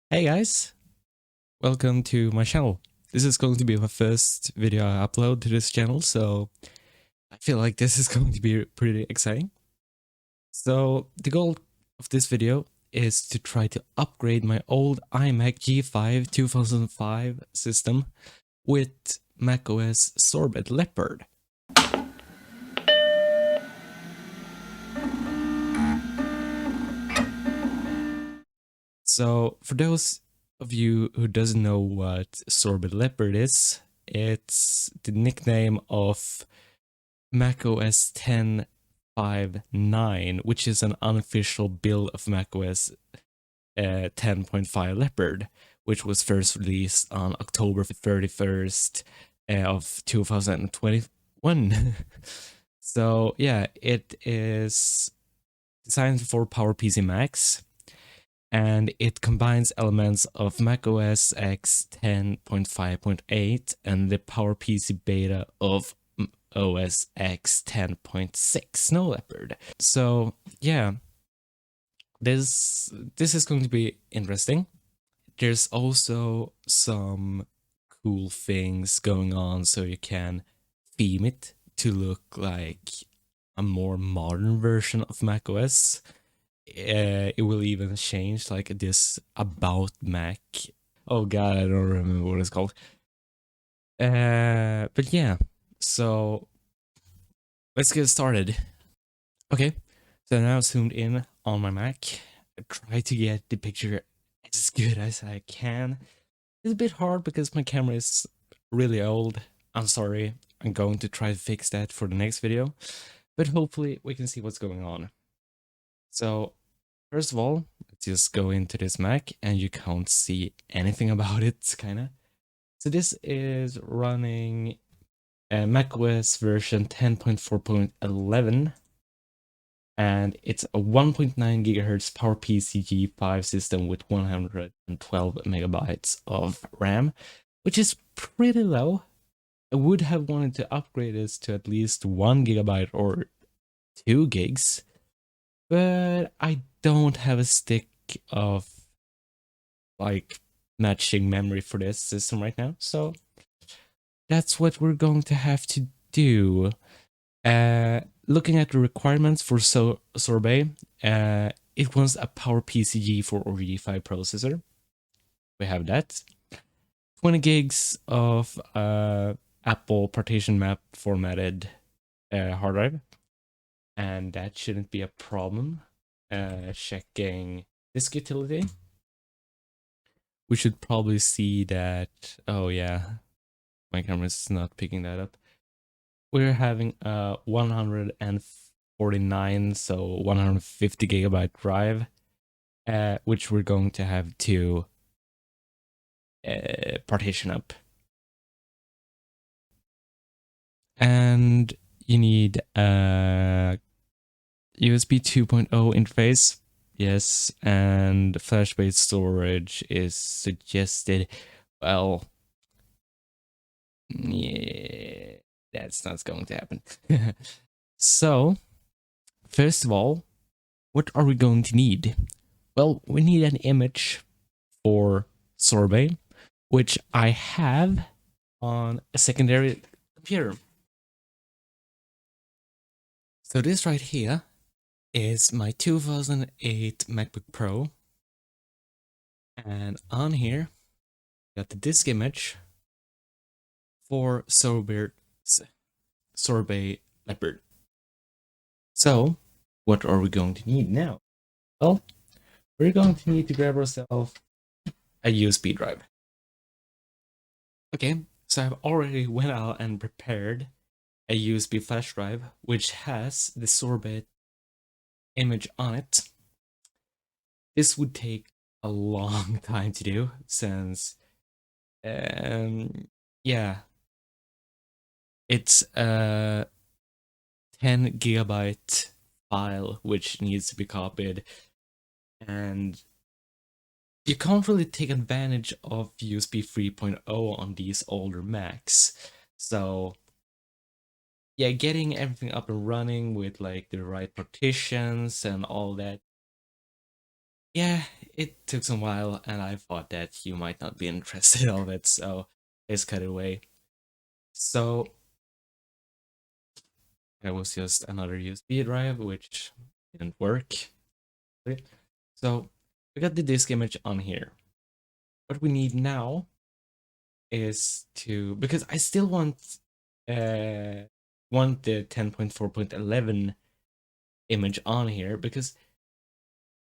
Hey guys, welcome to my channel. This is going to be my first video I upload to this channel, so I feel like this is going to be pretty exciting. So the goal of this video is to try to upgrade my old iMac G5 2005 system with macOS Sorbet Leopard. So for those of you who doesn't know what Sorbet Leopard is, it's the nickname of macOS 10.5.9, which is an unofficial build of macOS 10.5 Leopard, which was first released on October 31st of 2021. So yeah, it is designed for PowerPC Macs, and it combines elements of macOS X 10.5.8 and the PowerPC beta of OS X 10.6 Snow Leopard. So yeah, this is going to be interesting. There's also some cool things going on, so you can theme it to look like a more modern version of macOS. It will even change like this about Mac. Oh god, I don't remember what it's called. But yeah, so let's get started. Okay, so now zoomed in on my Mac. I try to get the picture as good as I can. It's a bit hard because my camera is really old. I'm sorry. I'm going to try to fix that for the next video, but hopefully we can see what's going on. So first of all, let's just go into this Mac and you can't see anything about it, kinda. So this is running macOS version 10.4.11, and it's a 1.9 gigahertz PowerPC G5 system with 112 megabytes of RAM, which is pretty low. I would have wanted to upgrade this to at least 1 gigabyte or 2 gigs, but I don't have a stick of like matching memory for this system right now, so that's what we're going to have to do. Looking at the requirements for Sorbet, it wants a PowerPC G4 or G5 processor. We have that. 20 gigs of Apple partition map formatted hard drive, and that shouldn't be a problem. Checking disk utility. We should probably see that. Oh yeah, my camera's not picking that up. We're having a 149, so 150 gigabyte drive, which we're going to have to partition up. And you need a USB 2.0 interface. Yes, and flash-based storage is suggested. Well, yeah, that's not going to happen. So, first of all, what are we going to need? Well, we need an image for Sorbet, which I have on a secondary computer. So this right here is my 2008 MacBook Pro, and on here got the disk image for Sorbet Leopard. So what are we going to need now? Well, we're going to need to grab ourselves a USB drive. Okay, so I've already went out and prepared a USB flash drive which has the Sorbet image on it. This would take a long time to do since yeah, it's a 10 gigabyte file which needs to be copied, and you can't really take advantage of USB 3.0 on these older Macs. So yeah, getting everything up and running with like the right partitions and all that, yeah, it took some while, and I thought that you might not be interested of it, so let's cut it away. So it was just another USB drive, which didn't work. So we got the disk image on here. What we need now is to, because I still uh want the 10.4.11 image on here, because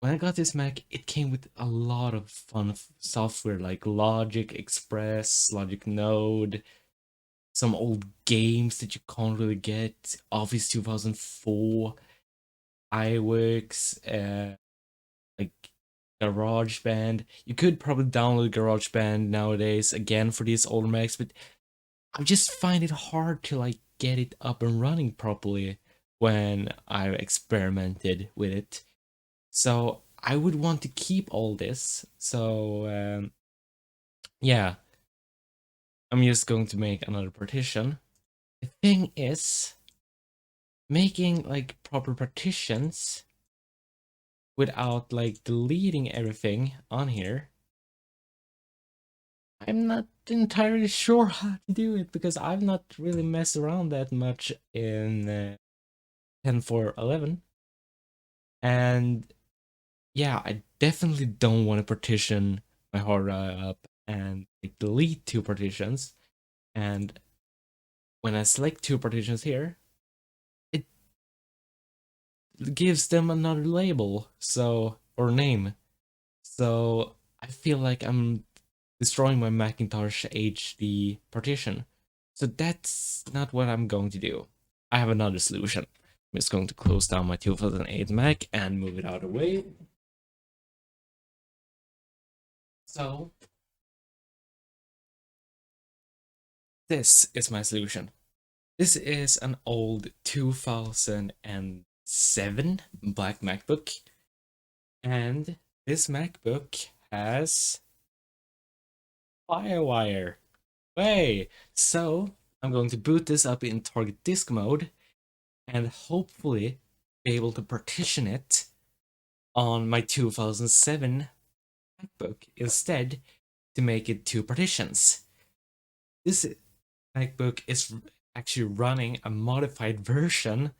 when I got this Mac, it came with a lot of fun software like Logic Express, Logic Node, some old games that you can't really get, Office 2004, iWorks, like GarageBand. You could probably download GarageBand nowadays again for these older Macs, but I just find it hard to like get it up and running properly when I experimented with it. So I would want to keep all this. So yeah, I'm just going to make another partition. The thing is, making like proper partitions without like deleting everything on here, I'm not entirely sure how to do it, because I've not really messed around that much in 10.4.11. And yeah, I definitely don't want to partition my hard drive up and like, delete two partitions. And when I select two partitions here, it gives them another label, so, or name. So I feel like I'm destroying my Macintosh HD partition. So that's not what I'm going to do. I have another solution. I'm just going to close down my 2008 Mac and move it out of the way. So this is my solution. This is an old 2007 black MacBook, and this MacBook has FireWire. Way! So I'm going to boot this up in target disk mode and hopefully be able to partition it on my 2007 MacBook instead, to make it two partitions. This MacBook is actually running a modified version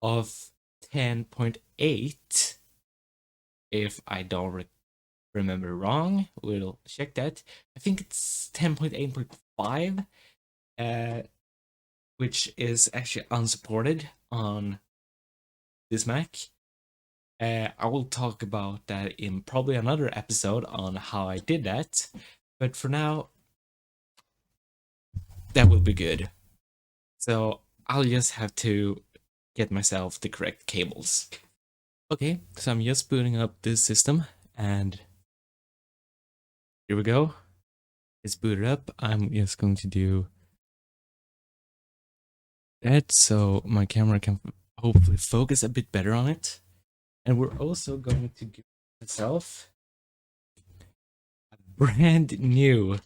of 10.8. If I don't remember wrong, we'll check that. I think it's 10.8.5, which is actually unsupported on this Mac. I will talk about that in probably another episode on how I did that, but for now, that will be good. So I'll just have to get myself the correct cables. Okay, so I'm just booting up this system, and here we go. It's booted up. I'm just going to do that so my camera can hopefully focus a bit better on it. And we're also going to give myself a brand new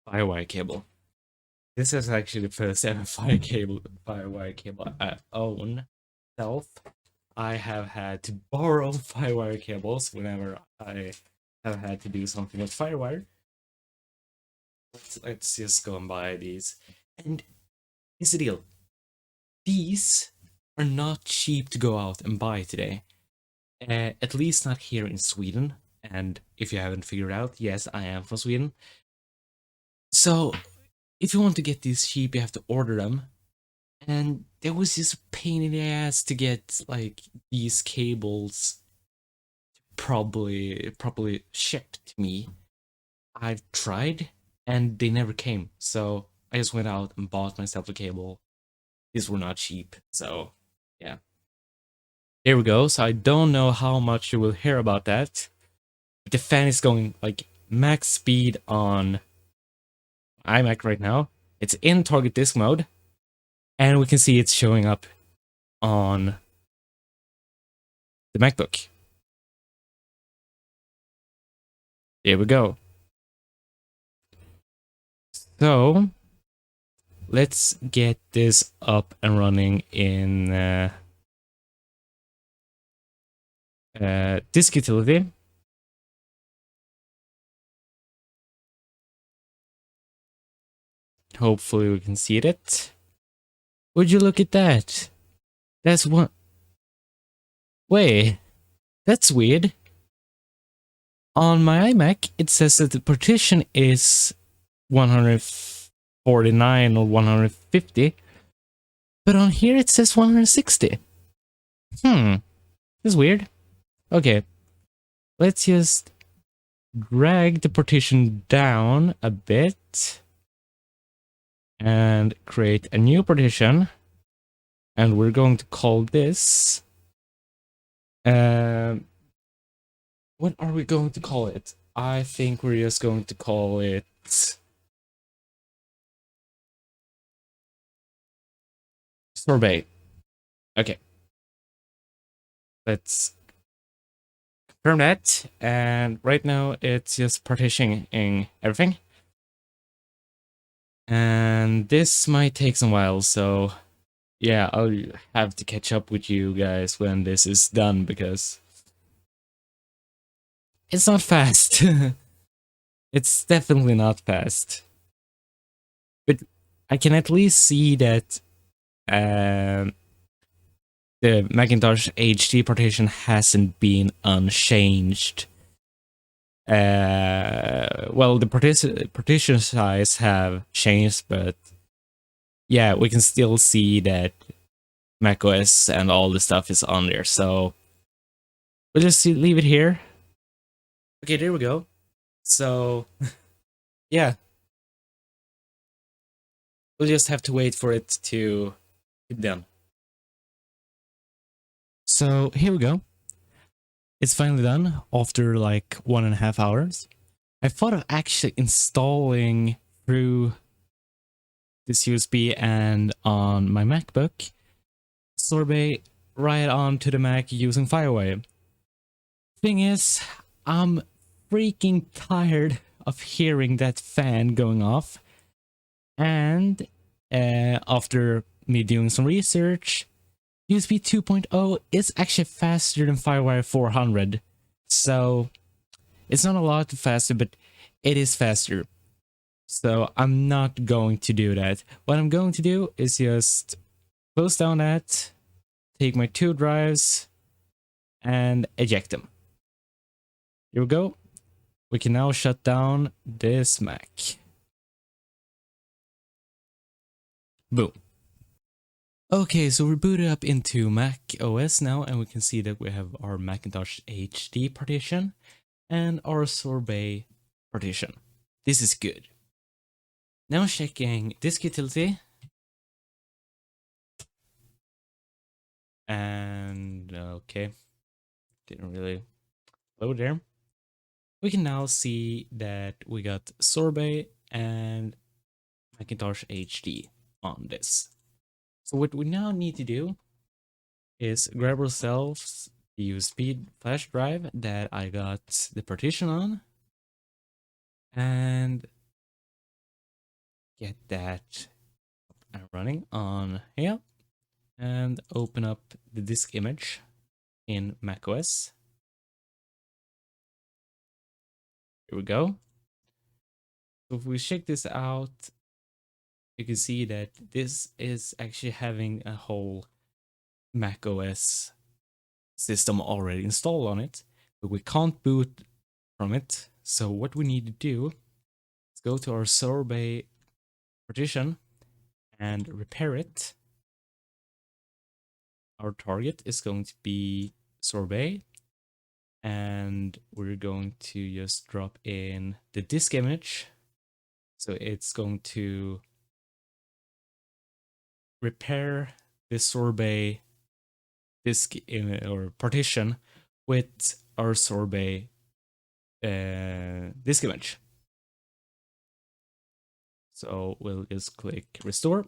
FireWire cable. This is actually the first ever FireWire cable I own myself. I have had to borrow FireWire cables whenever I have had to do something with FireWire. Let's just go and buy these. And here's the deal. These are not cheap to go out and buy today. At least not here in Sweden. And if you haven't figured out, yes, I am from Sweden. So if you want to get these cheap, you have to order them. And there was just a pain in the ass to get like these cables properly shipped to me. I've tried and they never came. So I just went out and bought myself a cable. These were not cheap. So yeah. There we go. So I don't know how much you will hear about that. But the fan is going like max speed on iMac right now. It's in target disk mode. And we can see it's showing up on the MacBook. There we go. So let's get this up and running in disk utility. Hopefully we can see it. Would you look at that? That's one. Wait, that's weird. On my iMac, it says that the partition is 149 or 150, but on here it says 160. This is weird. Okay, let's just drag the partition down a bit and create a new partition. And we're going to call this... what are we going to call it? I think we're just going to call it... sorbet. Okay. Let's confirm that. And right now it's just partitioning everything. And this might take some while, so yeah, I'll have to catch up with you guys when this is done because it's not fast. It's definitely not fast. But I can at least see that the Macintosh HD partition hasn't been unchanged. Well, the partition size have changed, but yeah, we can still see that macOS and all the stuff is on there. So we'll just leave it here. Okay, there we go. So yeah, we'll just have to wait for it to be done. So here we go. It's finally done after like 1.5 hours. I thought of actually installing through this USB and on my MacBook sorbet right onto the Mac using Firewire. Thing is, I'm freaking tired of hearing that fan going off, and after me doing some research, USB 2.0 is actually faster than Firewire 400, so it's not a lot faster, but it is faster. So I'm not going to do that. What I'm going to do is just close down that, take my 2 drives, and eject them. Here we go. We can now shut down this Mac. Boom. Okay, so we're booted up into Mac OS now, and we can see that we have our Macintosh HD partition and our sorbet partition. This is good. Now checking disk utility. And okay, didn't really load there. We can now see that we got sorbet and Macintosh HD on this. So what we now need to do is grab ourselves the USB flash drive that I got the partition on and get that running on here and open up the disk image in macOS. Here we go. So if we check this out, you can see that this is actually having a whole macOS system already installed on it, but we can't boot from it. So what we need to do is go to our sorbet partition and repair it. Our target is going to be sorbet, and we're going to just drop in the disk image. So it's going to repair the sorbet disk or partition with our sorbet disk image. So we'll just click restore,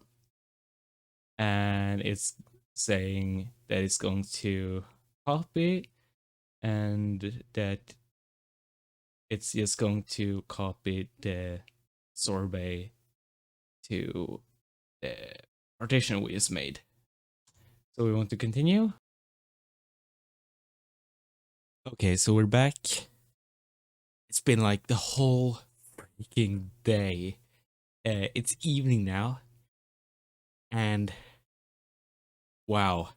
and it's saying that it's going to copy and that it's just going to copy the sorbet to the partition we just made. So we want to continue. Okay, so we're back. It's been like the whole freaking day. It's evening now, and wow,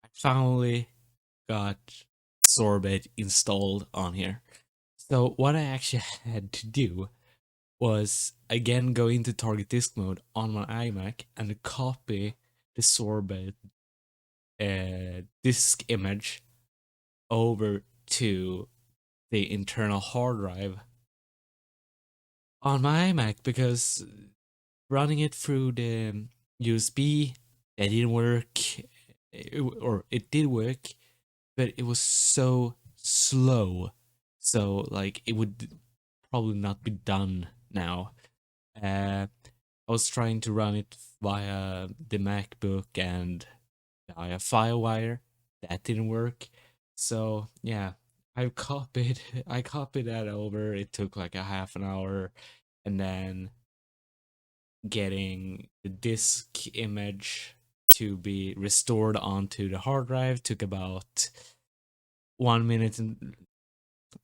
I finally got sorbet installed on here. So what I actually had to do was again go into target disk mode on my iMac and copy the sorbet disk image over to the internal hard drive on my iMac, because running it through the USB, that didn't work. Or it did work, but it was so slow. So like it would probably not be done now. I was trying to run it via the MacBook and via FireWire. That didn't work. So yeah, I copied that over. It took like a half an hour, and then getting the disk image to be restored onto the hard drive took about 1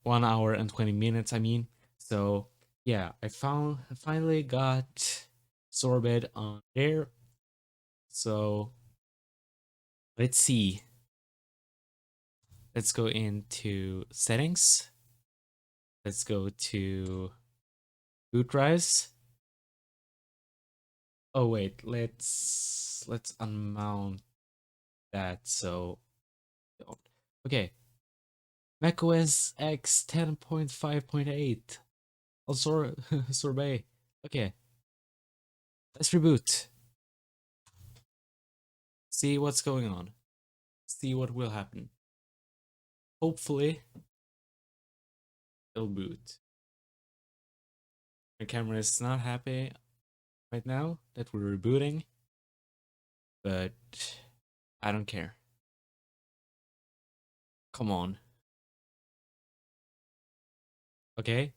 hour and 20 minutes, I mean. So yeah, I finally got sorbet on there. So let's see. Let's go into settings. Let's go to boot drives. Oh wait, let's unmount that. So okay, macOS X 10.5.8 on sorbet. Okay, let's reboot. See what's going on. See what will happen. Hopefully it'll boot. My camera is not happy right now that we're rebooting, but I don't care. Come on. Okay.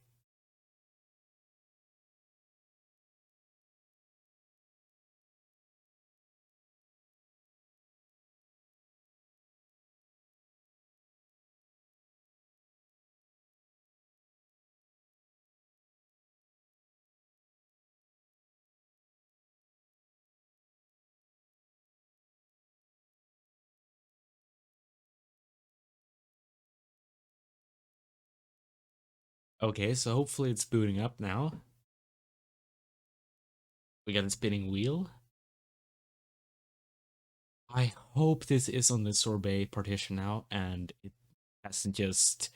Okay, so hopefully it's booting up now. We got a spinning wheel. I hope this is on the sorbet partition now and it hasn't just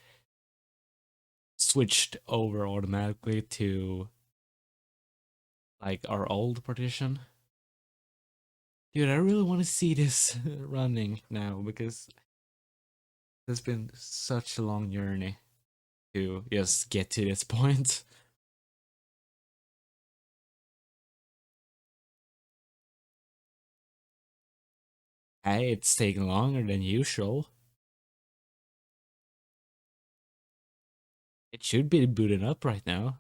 switched over automatically to like our old partition. Dude, I really want to see this running now, because it's been such a long journey to just get to this point. Hey, it's taking longer than usual. It should be booting up right now.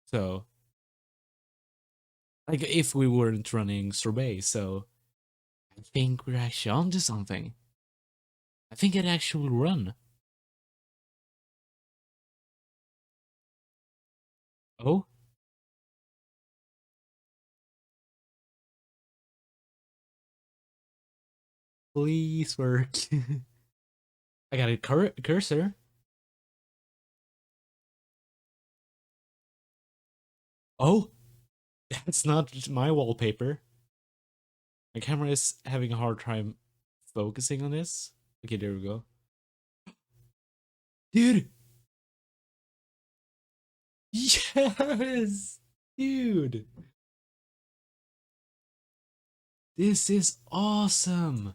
So, like, if we weren't running sorbet, so I think we're actually onto something. I think it actually will run. Oh, please work. I got a cursor. Oh, that's not my wallpaper. My camera is having a hard time focusing on this. Okay, there we go. Dude! Yes! Dude! This is awesome!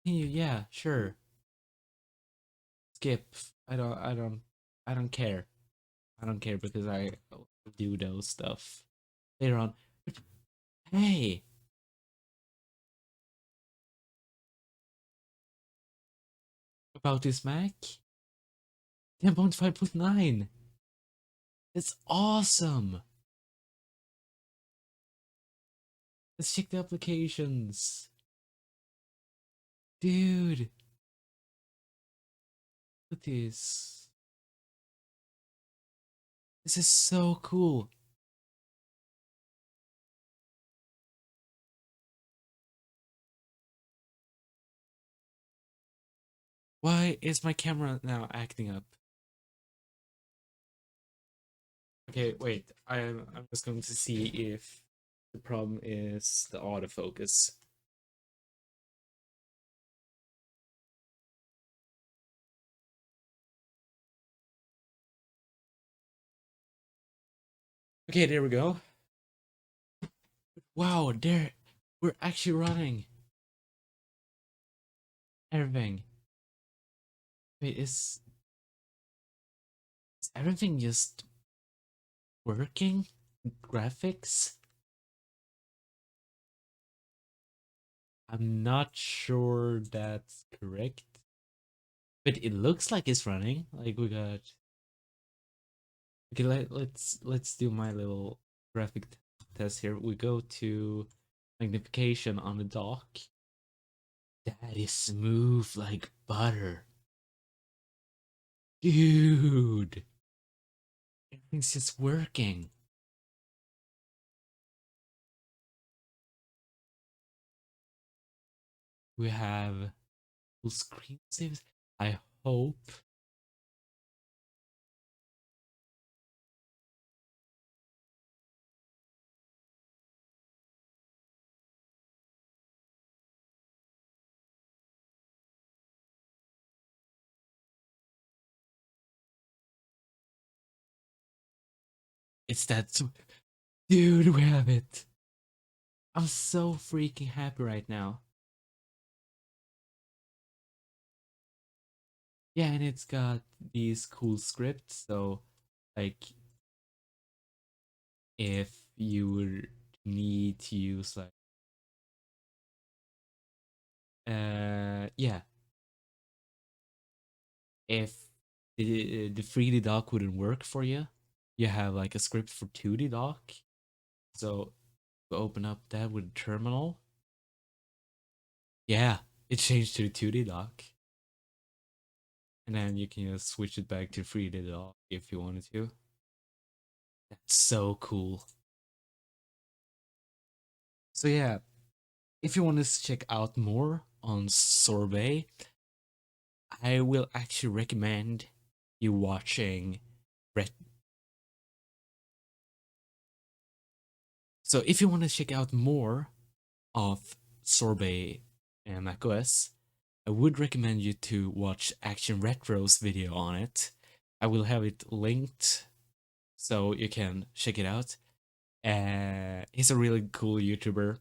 Yeah, sure. Skip. I don't care. I don't care, because I do those stuff later on. But hey, about this Mac? 10.5.9. It's awesome. Let's check the applications. Dude, look at this. This is so cool. Why is my camera now acting up? Okay, wait. I'm just going to see if the problem is the autofocus. Okay, there we go. Wow, there we're actually running everything. Wait, is everything just working? Graphics? I'm not sure that's correct, but it looks like it's running. Like we got. Okay, let's do my little graphic test here. We go to magnification on the dock. That is smooth like butter, dude. Everything's just working. We have full screen saves. I hope. It's that. Dude, we have it. I'm so freaking happy right now. Yeah, and it's got these cool scripts. So, like, if you would need to use, like, yeah, if the 3D dock wouldn't work for you, you have like a script for 2D dock. So, open up that with terminal. Yeah, it changed to the 2D dock. And then you can just switch it back to 3D dock if you wanted to. That's so cool. So yeah, if you want to check out more on Sorbet, I will actually recommend you watching Ret. So if you want to check out more of Sorbet and macOS, I would recommend you to watch Action Retro's video on it. I will have it linked so you can check it out. He's a really cool YouTuber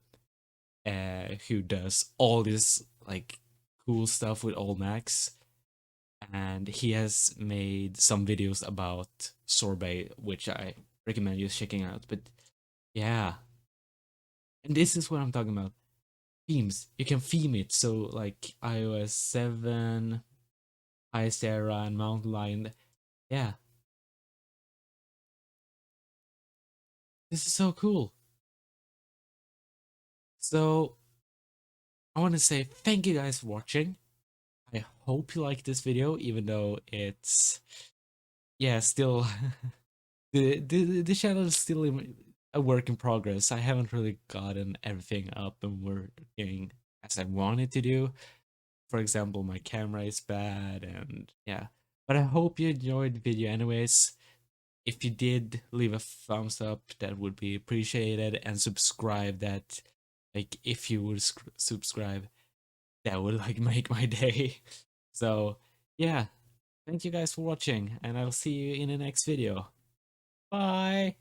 who does all this like cool stuff with old Macs, and he has made some videos about sorbet, which I recommend you checking out. But yeah, and this is what I'm talking about. Themes. You can theme it, so like iOS 7, High Sierra, and Mountain Lion. Yeah, this is so cool. So I want to say thank you guys for watching. I hope you like this video, even though it's, yeah, still the channel is still a work in progress. I haven't really gotten everything up and working as I wanted to do. For example, my camera is bad, and yeah. But I hope you enjoyed the video anyways. If you did, leave a thumbs up, that would be appreciated, and subscribe. That, like, if you would subscribe, that would like make my day. So yeah, thank you guys for watching, and I'll see you in the next video. Bye.